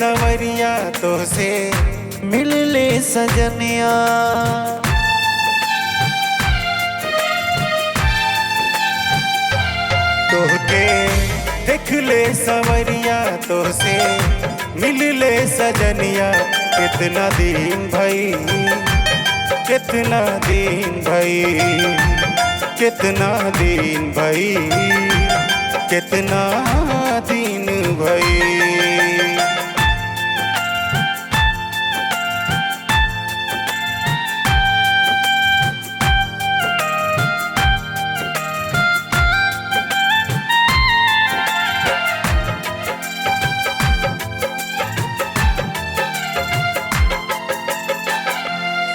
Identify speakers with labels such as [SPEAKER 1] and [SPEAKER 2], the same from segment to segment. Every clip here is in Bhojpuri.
[SPEAKER 1] सवरिया तो से मिल ले सजनिया। तोहके देख ले सवरिया तो से मिल ले सजनिया। कितना दिन भई, कितना दिन भई, कितना दिन भई, कितना दिन भई।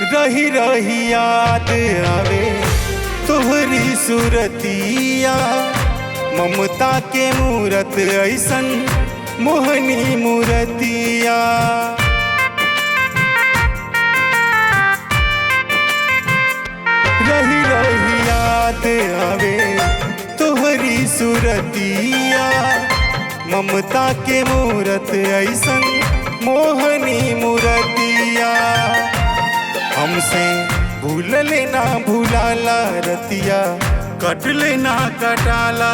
[SPEAKER 1] रही रही याद आवे तोहरी सूरतिया। ममता के मूरत ऐसन मोहनी मूरतिया। रही रही याद आवे तोहरी सूरतिया। ममता के मूरत ऐसन मोहनी मूरतिया। हमसे भूल लेना भूलाला रतिया, कट लेना कटाला।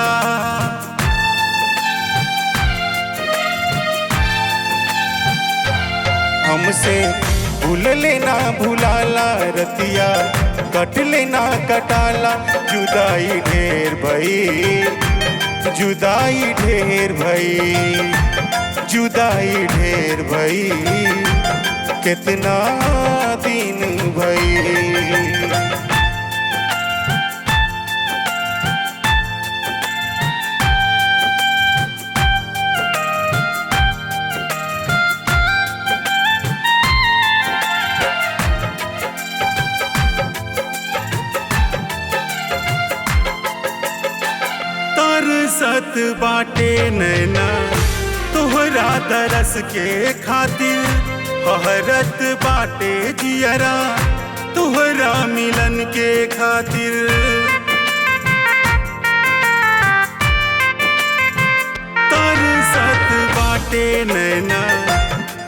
[SPEAKER 1] हमसे भूल लेना भूलाला रतिया, कट लेना कटाला। जुदाई ढेर भई, जुदाई ढेर भई, जुदाई ढेर भई, कितना दिन भई। तरसत बाटे नैना तोहरा तरस के खातिर। हरत बाटे जियरा तोहरा मिलन के खातिर। तरसत बाटे नैना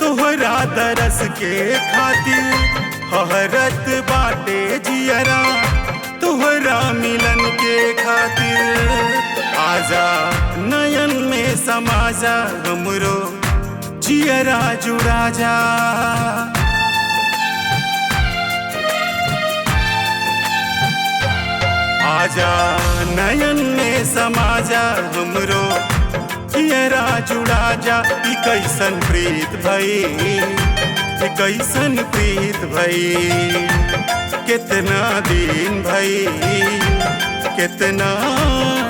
[SPEAKER 1] तोहरा तरस के खातिर। हरत बाटे जियरा तोहरा मिलन के खातिर। आजा नयन में समाजा हमरो जियरा जुड़ा जा। आजा नयन में समाजा हमरो जियरा जुड़ा जा। ई कैसन प्रीत भई, ई कैसन प्रीत भई, कितना दिन भई, कितना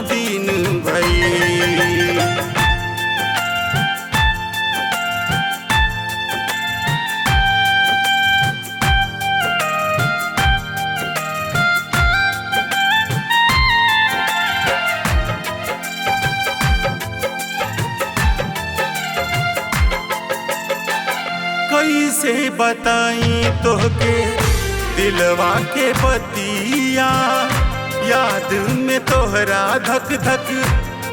[SPEAKER 1] दिन भई। कैसे बताई तोहके दिलवा के बतिया। याद में तोहरा धक धक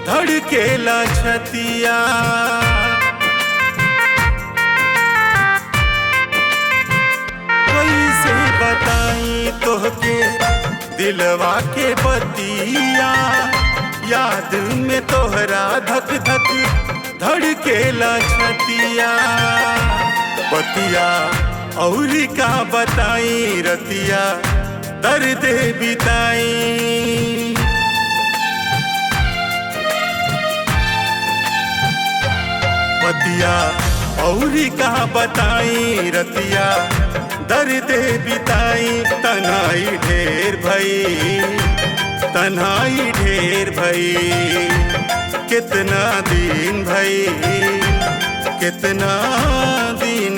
[SPEAKER 1] धड़केला छतिया। कैसे बताई तोहके दिलवा के बतिया। याद में तोहरा धक धक धड़केला छतिया। बतिया औरी का बताई रतिया दर्द बिताई। बतिया औरी का बताई रतिया दर्द बिताई। तन्हाई ढेर भई, तन्हाई ढेर भई, कितना दिन भई, कितना दिन